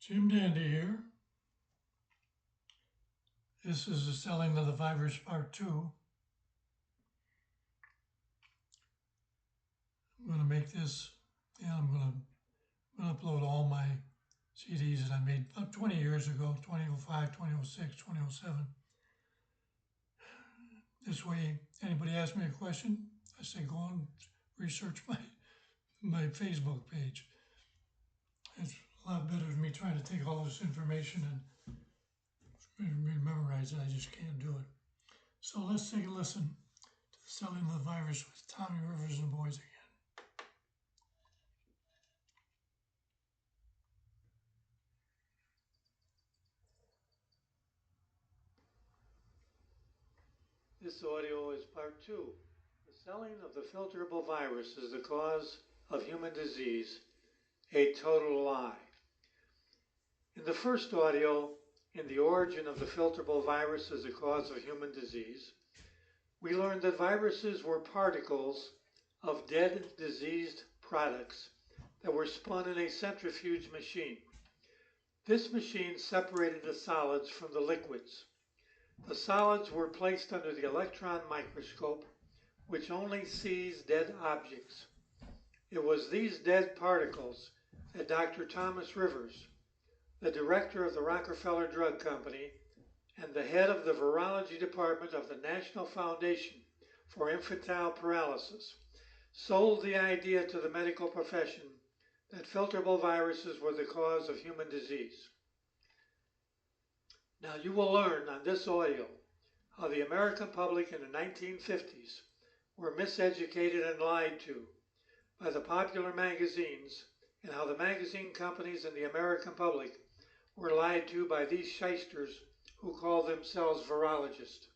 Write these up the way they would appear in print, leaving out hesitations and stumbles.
Jim Dandy here. This is the Selling of the Virus Part 2. I'm going to make this, and I'm going to upload all my CDs that I made about 20 years ago, 2005, 2006, 2007. This way, anybody asks me a question, I say go and research my Facebook page. It's a lot better than me trying to take all this information and memorize it. I just can't do it. So let's take a listen to the Selling of the Virus with Tommy Rivers and Boys again. This audio is part 2. The selling of the filterable virus is the cause of human disease, a total lie. In the first audio, in the origin of the filterable virus as the cause of human disease, we learned that viruses were particles of dead, diseased products that were spun in a centrifuge machine. This machine separated the solids from the liquids. The solids were placed under the electron microscope, which only sees dead objects. It was these dead particles that Dr. Thomas Rivers, the director of the Rockefeller Drug Company and the head of the virology department of the National Foundation for Infantile Paralysis, sold the idea to the medical profession that filterable viruses were the cause of human disease. Now you will learn on this audio how the American public in the 1950s were miseducated and lied to by the popular magazines, and how the magazine companies and the American public were lied to by these shysters who call themselves virologists.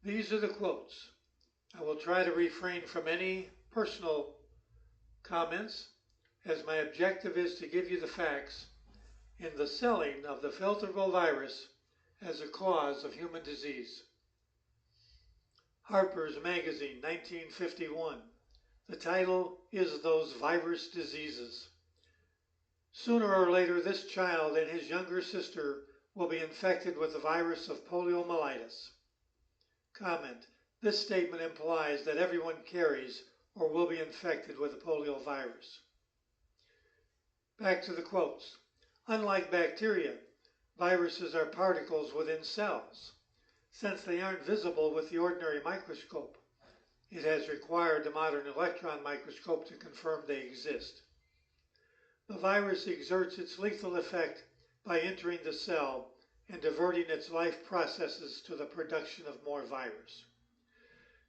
These are the quotes. I will try to refrain from any personal comments, as my objective is to give you the facts in the selling of the filterable virus as a cause of human disease. Harper's Magazine, 1951. The title is Those Virus Diseases. Sooner or later, this child and his younger sister will be infected with the virus of poliomyelitis. Comment. This statement implies that everyone carries or will be infected with the polio virus. Back to the quotes. Unlike bacteria, viruses are particles within cells. Since they aren't visible with the ordinary microscope, it has required the modern electron microscope to confirm they exist. The virus exerts its lethal effect by entering the cell and diverting its life processes to the production of more virus.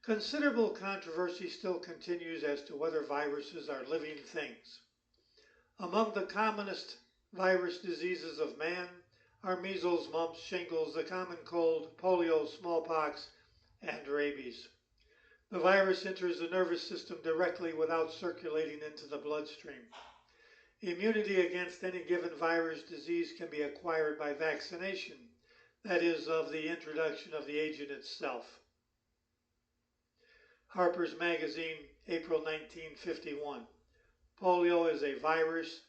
Considerable controversy still continues as to whether viruses are living things. Among the commonest virus diseases of man are measles, mumps, shingles, the common cold, polio, smallpox, and rabies. The virus enters the nervous system directly without circulating into the bloodstream. Immunity against any given virus disease can be acquired by vaccination, that is, of the introduction of the agent itself. Harper's Magazine, April 1951. Polio is a virus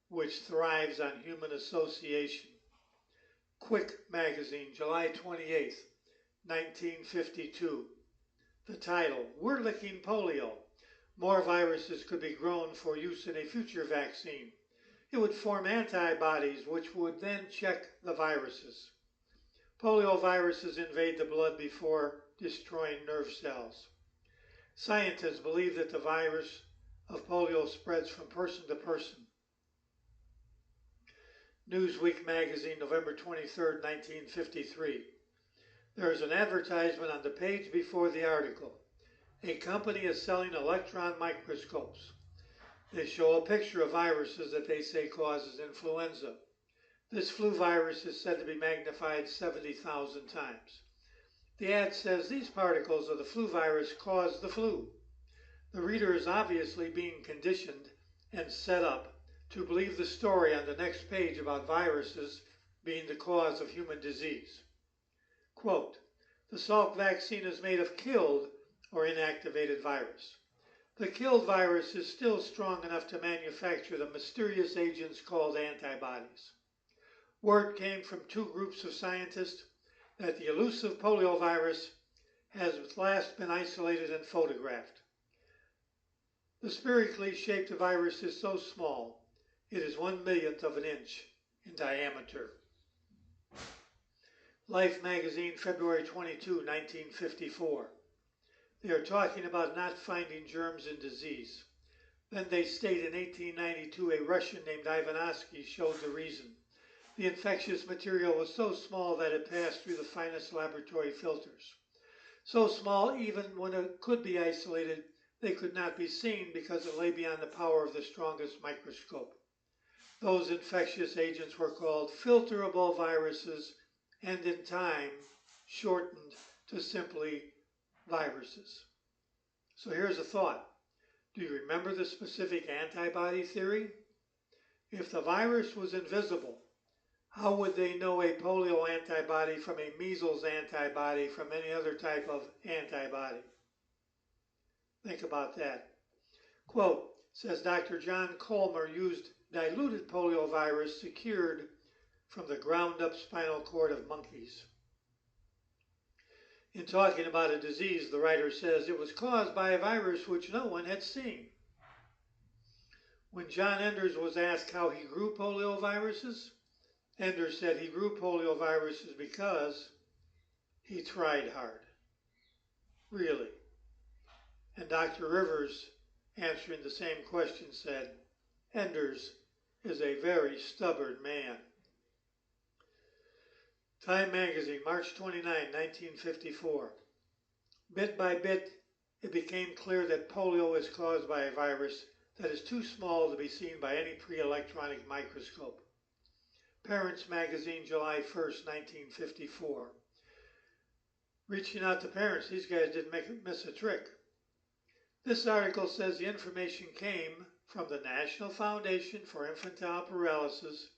which thrives on human association. Quick Magazine, July 28, 1952. The title, We're Licking Polio. More viruses could be grown for use in a future vaccine. It would form antibodies which would then check the viruses. Polio viruses invade the blood before destroying nerve cells. Scientists believe that the virus of polio spreads from person to person. Newsweek magazine, November 23, 1953. There is an advertisement on the page before the article. A company is selling electron microscopes. They show a picture of viruses that they say causes influenza. This flu virus is said to be magnified 70,000 times. The ad says these particles of the flu virus cause the flu. The reader is obviously being conditioned and set up to believe the story on the next page about viruses being the cause of human disease. Quote, the Salk vaccine is made of killed or inactivated virus. The killed virus is still strong enough to manufacture the mysterious agents called antibodies. Word came from two groups of scientists that the elusive poliovirus has at last been isolated and photographed. The spirically shaped virus is so small, it is 1/1,000,000th of an inch in diameter. Life magazine, February 22, 1954. They are talking about not finding germs in disease. Then they state in 1892 a Russian named Ivanovsky showed the reason. The infectious material was so small that it passed through the finest laboratory filters. So small, even when it could be isolated, they could not be seen because it lay beyond the power of the strongest microscope. Those infectious agents were called filterable viruses and in time shortened to simply viruses. So here's a thought. Do you remember the specific antibody theory? If the virus was invisible, how would they know a polio antibody from a measles antibody from any other type of antibody? Think about that. Quote, says Dr. John Colmer used diluted poliovirus secured from the ground up spinal cord of monkeys. In talking about a disease, the writer says it was caused by a virus which no one had seen. When John Enders was asked how he grew polioviruses, Enders said he grew polioviruses because he tried hard. Really. And Dr. Rivers, answering the same question, said, Enders is a very stubborn man. Time magazine, March 29, 1954. Bit by bit, it became clear that polio is caused by a virus that is too small to be seen by any pre-electronic microscope. Parents magazine, July 1st, 1954. Reaching out to parents, these guys didn't miss a trick. This article says the information came from the National Foundation for Infantile Paralysis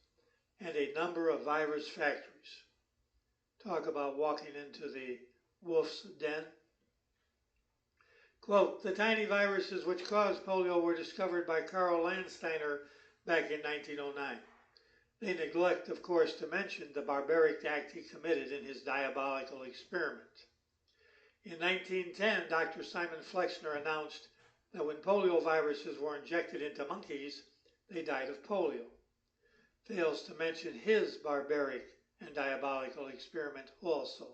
and a number of virus factories. Talk about walking into the wolf's den. Quote, the tiny viruses which caused polio were discovered by Karl Landsteiner back in 1909. They neglect, of course, to mention the barbaric act he committed in his diabolical experiment. In 1910, Dr. Simon Flexner announced that when polio viruses were injected into monkeys, they died of polio. Fails to mention his barbaric and diabolical experiment also.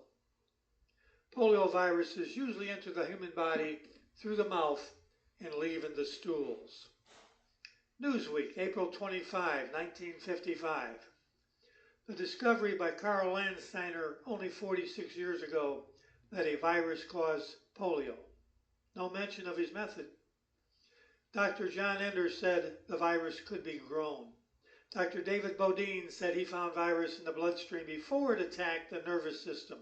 Polio viruses usually enter the human body through the mouth and leave in the stools. Newsweek, April 25, 1955. The discovery by Karl Landsteiner only 46 years ago that a virus caused polio. No mention of his method. Dr. John Enders said the virus could be grown. Dr. David Bodine said he found virus in the bloodstream before it attacked the nervous system.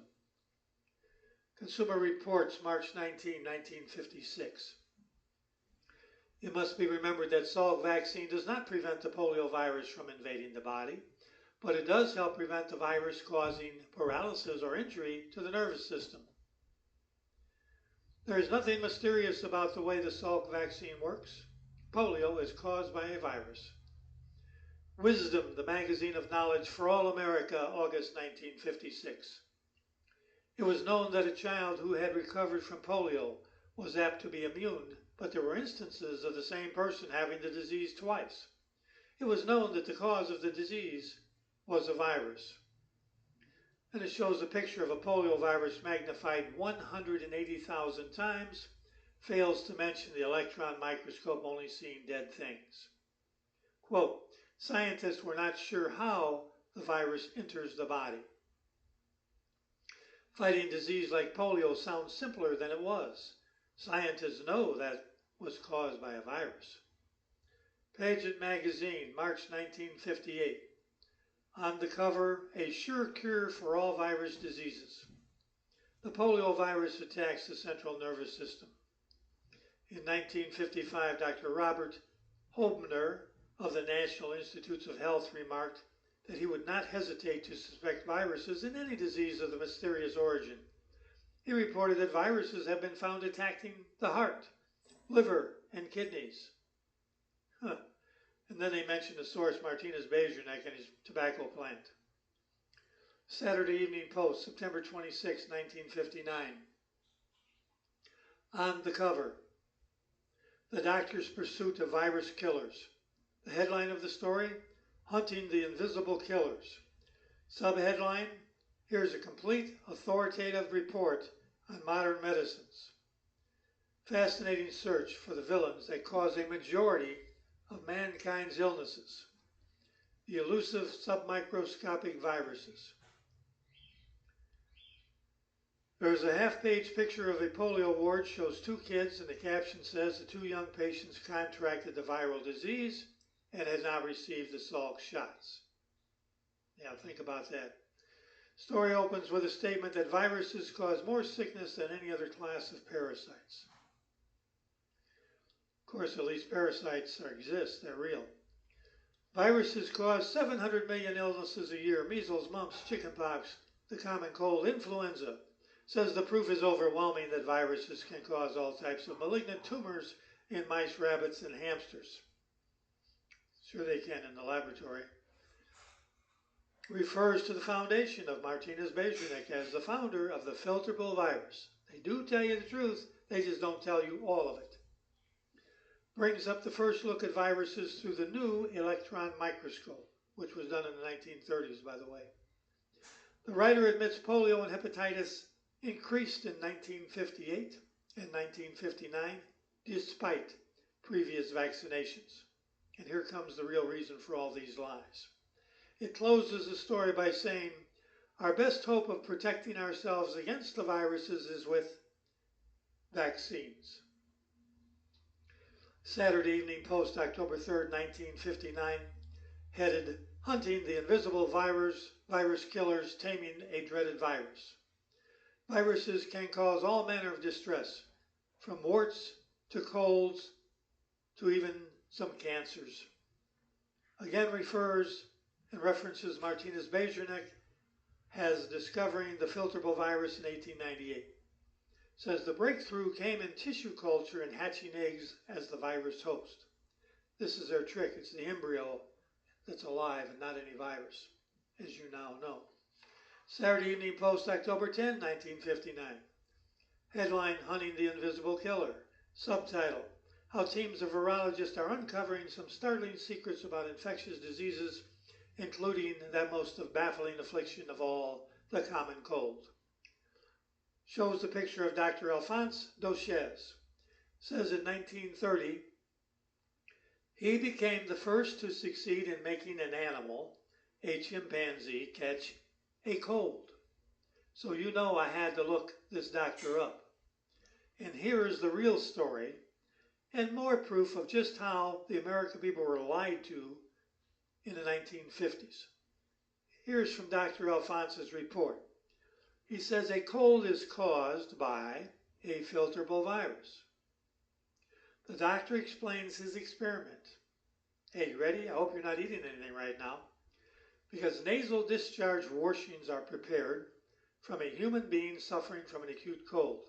Consumer Reports, March 19, 1956. It must be remembered that Salk vaccine does not prevent the polio virus from invading the body, but it does help prevent the virus causing paralysis or injury to the nervous system. There is nothing mysterious about the way the Salk vaccine works. Polio is caused by a virus. Wisdom, the magazine of knowledge for all America, August 1956. It was known that a child who had recovered from polio was apt to be immune, but there were instances of the same person having the disease twice. It was known that the cause of the disease was a virus. And it shows a picture of a polio virus magnified 180,000 times, fails to mention the electron microscope only seeing dead things. Quote, scientists were not sure how the virus enters the body. Fighting disease like polio sounds simpler than it was. Scientists know that was caused by a virus. Paget Magazine, March 1958. On the cover, a sure cure for all virus diseases. The polio virus attacks the central nervous system. In 1955, Dr. Robert Hobner of the National Institutes of Health remarked that he would not hesitate to suspect viruses in any disease of the mysterious origin. He reported that viruses have been found attacking the heart, liver, and kidneys. Huh. And then they mention the source, Martinez Bejernik, and his tobacco plant. Saturday Evening Post, September 26, 1959. On the cover, the doctor's pursuit of virus killers. The headline of the story, Hunting the Invisible Killers. Subheadline, here's a complete authoritative report on modern medicines. Fascinating search for the villains that cause a majority of mankind's illnesses. The elusive submicroscopic viruses. There's a half-page picture of a polio ward, shows two kids, and the caption says the two young patients contracted the viral disease and had not received the Salk shots. Yeah, think about that. Story opens with a statement that viruses cause more sickness than any other class of parasites. Of course, at least parasites exist, they're real. Viruses cause 700 million illnesses a year: measles, mumps, chickenpox, the common cold, influenza. Says the proof is overwhelming that viruses can cause all types of malignant tumors in mice, rabbits, and hamsters. Sure they can in the laboratory. Refers to the foundation of Martinez Bejernik as the founder of the filterable virus. They do tell you the truth, they just don't tell you all of it. Brings up the first look at viruses through the new electron microscope, which was done in the 1930s, by the way. The writer admits polio and hepatitis increased in 1958 and 1959 despite previous vaccinations. And here comes the real reason for all these lies. It closes the story by saying, our best hope of protecting ourselves against the viruses is with vaccines. Saturday Evening Post, October 3rd, 1959, headed, Hunting the Invisible Virus Killers, Taming a Dreaded Virus. Viruses can cause all manner of distress, from warts to colds to even some cancers. Again refers and references Martinez Bejernik as discovering the filterable virus in 1898. Says the breakthrough came in tissue culture and hatching eggs as the virus host. This is their trick. It's the embryo that's alive and not any virus, as you now know. Saturday Evening Post, October 10, 1959. Headline, Hunting the Invisible Killer. Subtitle, how teams of virologists are uncovering some startling secrets about infectious diseases, including that most baffling affliction of all, the common cold. Shows the picture of Dr. Alphonse Dochez. Says in 1930, he became the first to succeed in making an animal, a chimpanzee, catch a cold. So you know I had to look this doctor up. And here is the real story, and more proof of just how the American people were lied to in the 1950s. Here's from Dr. Alphonse's report. He says a cold is caused by a filterable virus. The doctor explains his experiment. Hey, you ready? I hope you're not eating anything right now. Because nasal discharge washings are prepared from a human being suffering from an acute cold.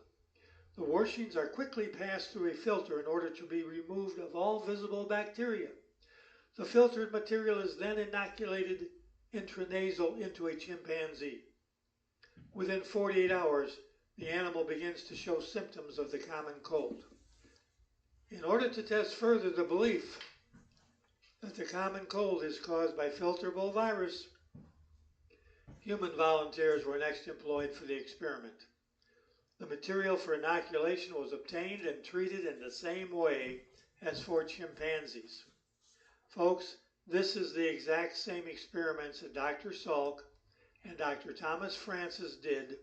The washings are quickly passed through a filter in order to be removed of all visible bacteria. The filtered material is then inoculated intranasal into a chimpanzee. Within 48 hours, the animal begins to show symptoms of the common cold. In order to test further the belief that the common cold is caused by filterable virus, human volunteers were next employed for the experiment. The material for inoculation was obtained and treated in the same way as for chimpanzees. Folks, this is the exact same experiments that Dr. Salk and Dr. Thomas Francis did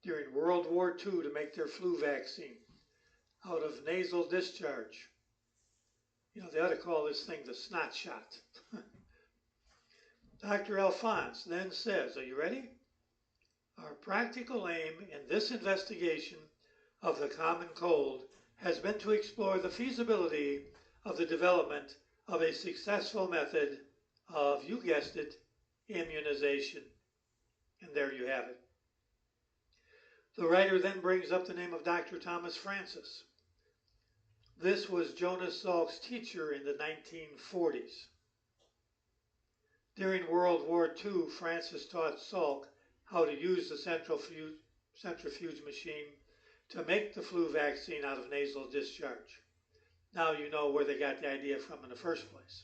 during World War II to make their flu vaccine out of nasal discharge. You know, they ought to call this thing the snot shot. Dr. Alphonse then says, are you ready? Our practical aim in this investigation of the common cold has been to explore the feasibility of the development of a successful method of, you guessed it, immunization. And there you have it. The writer then brings up the name of Dr. Thomas Francis. This was Jonas Salk's teacher in the 1940s. During World War II, Francis taught Salk how to use the centrifuge machine to make the flu vaccine out of nasal discharge. Now you know where they got the idea from in the first place.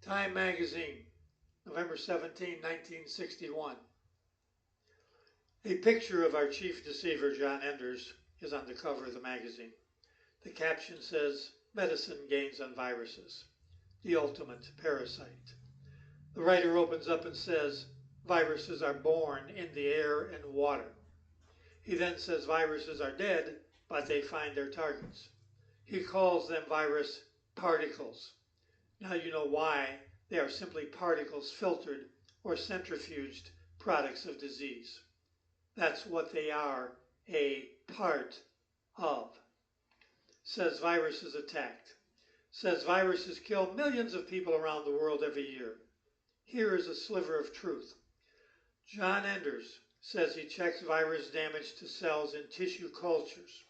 Time magazine, November 17, 1961. A picture of our chief deceiver, John Enders, is on the cover of the magazine. The caption says, "Medicine gains on viruses, the ultimate parasite." The writer opens up and says, "Viruses are born in the air and water." He then says viruses are dead, but they find their targets. He calls them virus particles. Now you know why. They are simply particles filtered or centrifuged products of disease. That's what they are, a part of. Says viruses attacked. Says viruses kill millions of people around the world every year. Here is a sliver of truth. John Enders says he checks virus damage to cells in tissue cultures.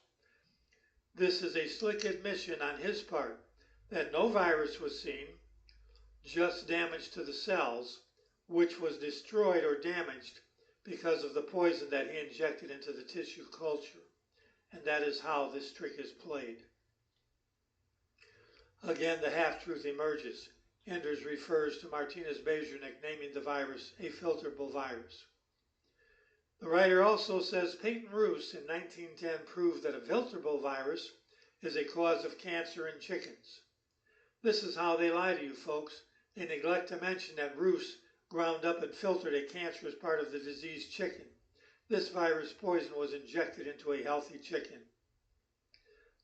This is a slick admission on his part that no virus was seen, just damage to the cells, which was destroyed or damaged because of the poison that he injected into the tissue culture. And that is how this trick is played. Again, the half-truth emerges. Enders refers to Martinez-Bejernik naming the virus a filterable virus. The writer also says Peyton Roos in 1910 proved that a filterable virus is a cause of cancer in chickens. This is how they lie to you, folks. They neglect to mention that Roos ground up and filtered a cancerous part of the diseased chicken. This virus poison was injected into a healthy chicken.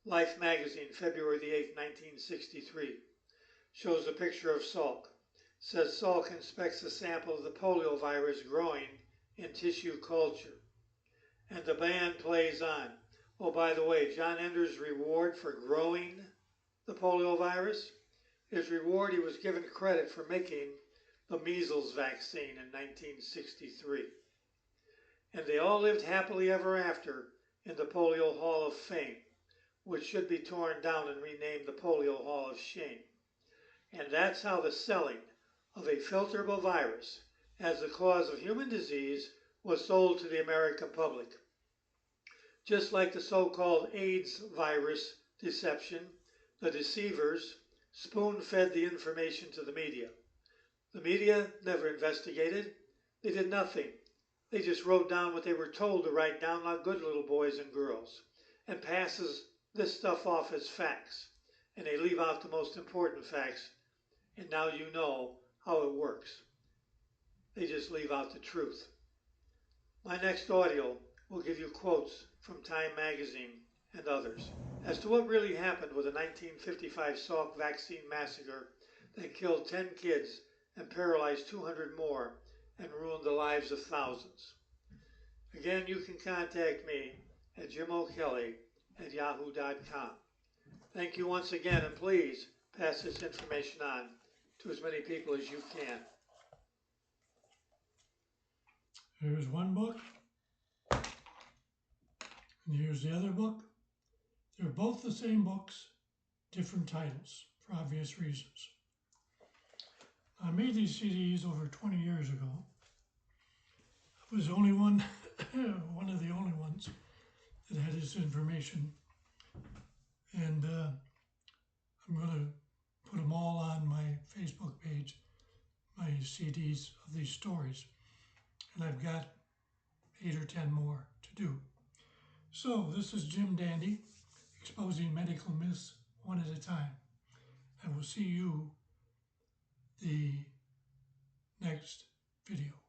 Life magazine, February the 8th, 1963, shows a picture of Salk. Says Salk inspects a sample of the polio virus growing in tissue culture. And the band plays on. Oh, by the way, John Enders' reward for growing the polio virus, his reward, he was given credit for making the measles vaccine in 1963. And they all lived happily ever after in the Polio Hall of Fame, which should be torn down and renamed the Polio Hall of Shame. And that's how the selling of a filterable virus as the cause of human disease was sold to the American public. Just like the so-called AIDS virus deception, the deceivers spoon-fed the information to the media. The media never investigated. They did nothing. They just wrote down what they were told to write down like good little boys and girls, and passes this stuff off as facts. And they leave out the most important facts, and now you know how it works. They just leave out the truth. My next audio will give you quotes from Time magazine and others as to what really happened with the 1955 Salk vaccine massacre that killed 10 kids and paralyzed 200 more and ruined the lives of thousands. Again, you can contact me at jimokelley@yahoo.com. Thank you once again, and please pass this information on to as many people as you can. Here's one book, and here's the other book. They're both the same books, different titles, for obvious reasons. I made these CDs over 20 years ago. I was the only one, one of the only ones that had this information. And I'm going to put them all on my Facebook page, my CDs of these stories. And I've got 8 or 10 more to do. So this is Jim Dandy, exposing medical myths one at a time. I will see you the next video.